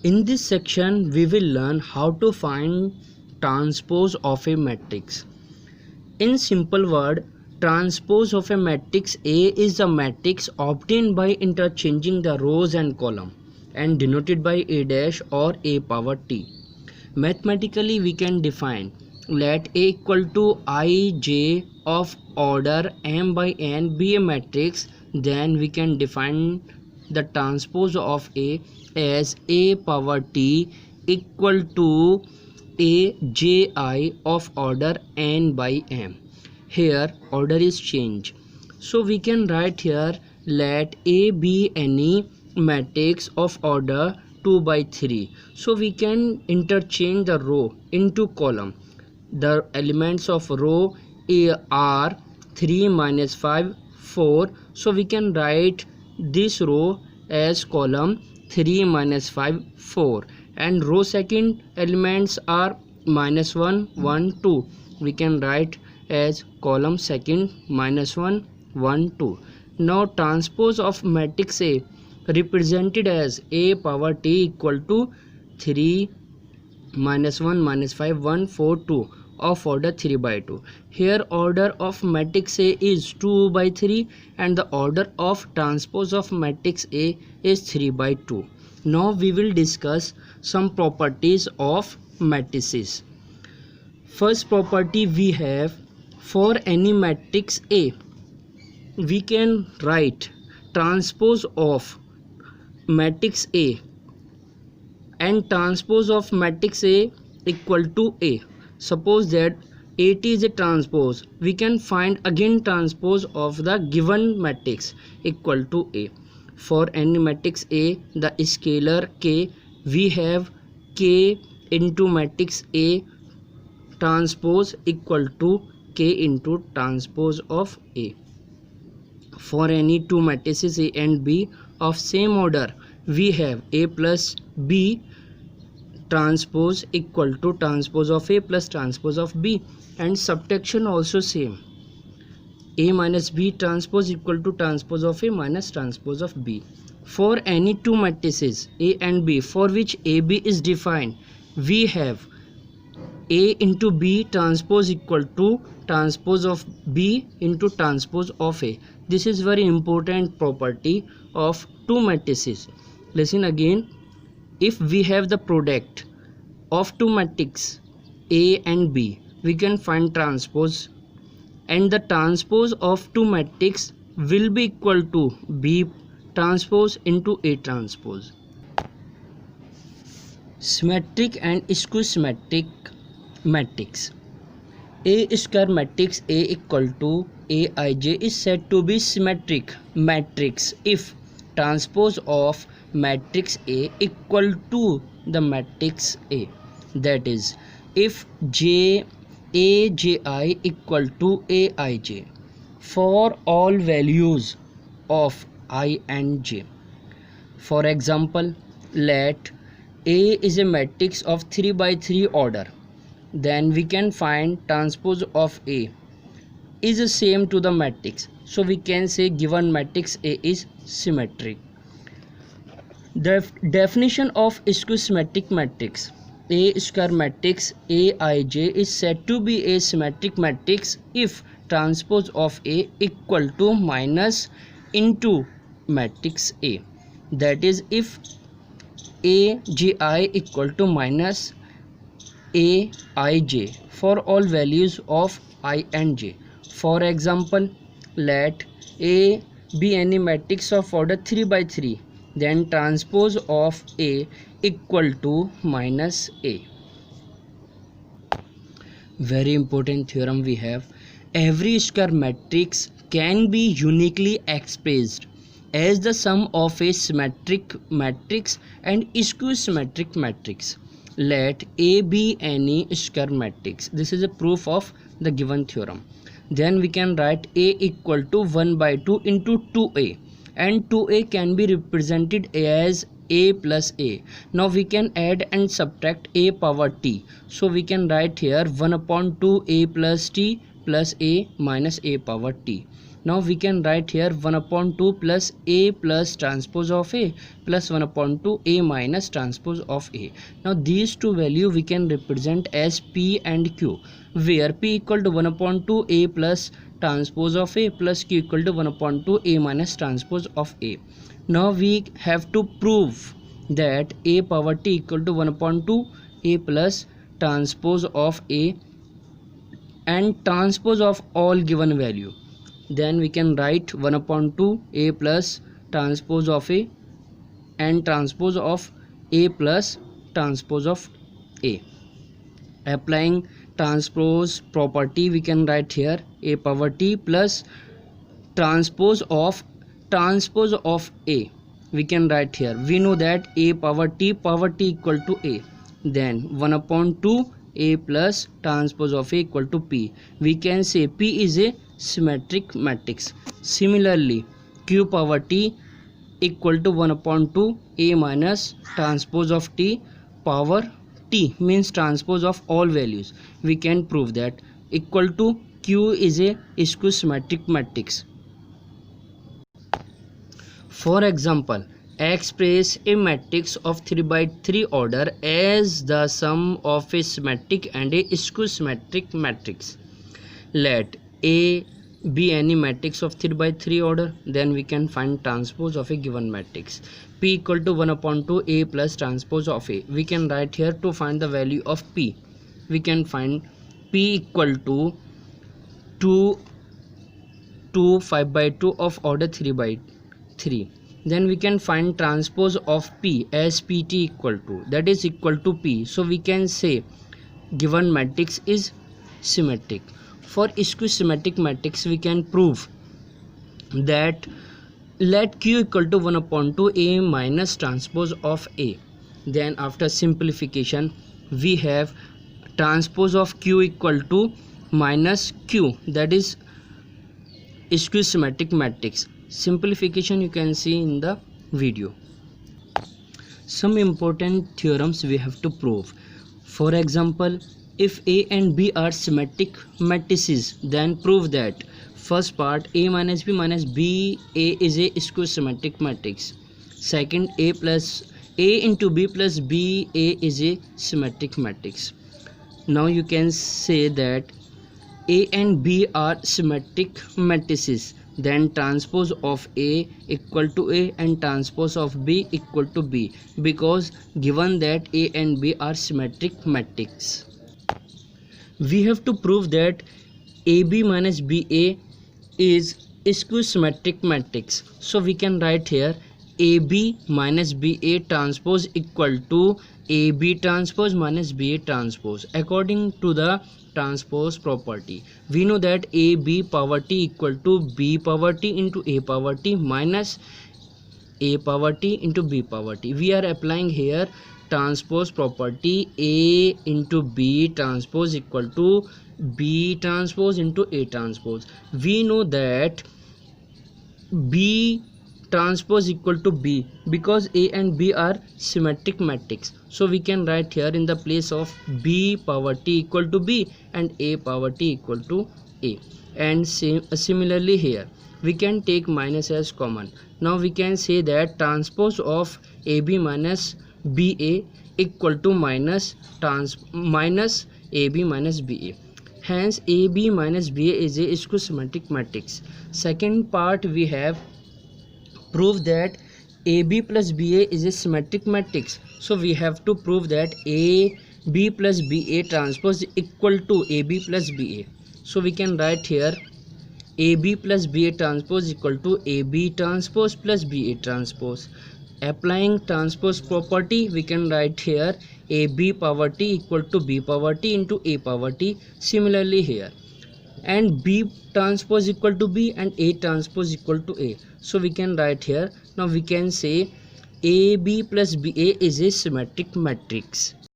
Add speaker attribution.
Speaker 1: In this section, we will learn how to find transpose of a matrix. In simple word, transpose of a matrix A is the matrix obtained by interchanging the rows and column and denoted by A dash or A power T. Mathematically, we can define let A equal to Ij of order m by n be a matrix, then we can define the transpose of A as A power T equal to A Ji of order n by m. Here order is changed, so we can write here let A be any matrix of order 2 by 3. So we can interchange the row into column. The elements of row A are 3 minus 5 4, so we can write this row as column 3 minus 5 4, and row second elements are minus 1 1 2, we can write as column second minus 1 1 2. Now transpose of matrix A represented as A power T equal to 3 minus 1 minus 5 1 4 2 of order 3 by 2. Here order of matrix A is 2 by 3 and the order of transpose of matrix A is 3 by 2. Now we will discuss some properties of matrices. First property we have, for any matrix A we can write transpose of matrix A and transpose of matrix A equal to A. Suppose that AT is a transpose, we can find again transpose of the given matrix equal to A. For any matrix A, the scalar K, we have K into matrix A transpose equal to K into transpose of A. For any two matrices A and B of same order, we have A plus B transpose equal to transpose of A plus transpose of B, and subtraction also same. A minus B transpose equal to transpose of A minus transpose of B. For any two matrices A and B for which AB is defined, we have A into B transpose equal to transpose of B into transpose of A. This is very important property of two matrices. Listen again. If we have the product of two matrices A and B, we can find transpose, and the transpose of two matrices will be equal to B transpose into A transpose. Symmetric and skew-symmetric matrix. A square matrix A equal to Aij is said to be symmetric matrix if transpose of matrix A equal to the matrix A, that is if J Aj equal to Aij for all values of I and J. For example, let A is a matrix of 3 by 3 order, then we can find transpose of A is the same to the matrix, so we can say given matrix A is symmetric. The definition of skew-symmetric matrix. A square matrix Aij is said to be a symmetric matrix if transpose of A equal to minus into matrix A, that is if Aj equal to minus Aij for all values of I and J. For example, let A be any matrix of order 3 by 3, then transpose of A equal to minus A. Very important theorem we have. Every square matrix can be uniquely expressed as the sum of a symmetric matrix and skew-symmetric matrix. Let A be any square matrix. This is a proof of the given theorem. Then we can write A equal to 1 by 2 into 2A, and 2A can be represented as A plus A. Now we can add and subtract A power T. So we can write here 1 upon 2 A plus T plus A minus A power T. Now we can write here 1 upon 2 plus A plus transpose of A plus 1 upon 2 A minus transpose of A. Now these two value we can represent as P and Q, where P equal to 1 upon 2 A plus transpose of A plus Q equal to 1 upon 2 A minus transpose of A. Now we have to prove that A power T equal to 1 upon 2 A plus transpose of A and transpose of all given value. Then we can write 1 upon 2 A plus transpose of A and transpose of A plus transpose of A. Applying transpose property, we can write here A power T plus transpose of A. We can write here, we know that A power T equal to A. Then 1 upon 2 A plus transpose of A equal to P. We can say P is a symmetric matrix. Similarly, Q power T equal to 1 upon 2 A minus transpose of T power T means transpose of all values. We can prove that equal to Q is a skew symmetric matrix. For example, express a matrix of 3 by 3 order as the sum of a symmetric and a skew symmetric matrix. Let A be any matrix of 3 by 3 order, then we can find transpose of a given matrix. P equal to 1 upon 2 A plus transpose of A. We can write here to find the value of P. We can find P equal to 2 5 by 2 of order 3 by 3. Then we can find transpose of P as Pt equal to, that is equal to P. So we can say given matrix is symmetric. For skew symmetric matrix, we can prove that let Q equal to 1 upon 2 A minus transpose of A. Then after simplification, we have transpose of Q equal to minus Q, that is skew symmetric matrix. Simplification you can see in the video. Some important theorems we have to prove. For example, if A and B are symmetric matrices, then prove that first part A minus B A is a skew symmetric matrix. Second, A into B plus B A is a symmetric matrix. Now you can say that A and B are symmetric matrices, then transpose of A equal to A and transpose of B equal to B, because given that A and B are symmetric matrix. We have to prove that AB minus BA is skew symmetric matrix. So we can write here AB minus BA transpose equal to AB transpose minus BA transpose according to the transpose property. We know that AB power T equal to B power T into A power T minus A power T into B power T. We are applying here transpose property A into B transpose equal to B transpose into A transpose. We know that B transpose equal to B because A and B are symmetric matrix. So we can write here in the place of B power T equal to B and A power T equal to A. And similarly here we can take minus as common. Now we can say that transpose of AB minus BA equal to minus AB minus BA. Hence AB minus BA is a skew symmetric matrix. Second part, we have proved that AB plus BA is a symmetric matrix. So we have to prove that AB plus BA transpose equal to AB plus BA. So we can write here AB plus BA transpose equal to AB transpose plus BA transpose. Applying transpose property, we can write here AB power T equal to B power T into A power T. Similarly here, and B transpose equal to B and A transpose equal to A. So we can write here, now we can say AB plus BA is a symmetric matrix.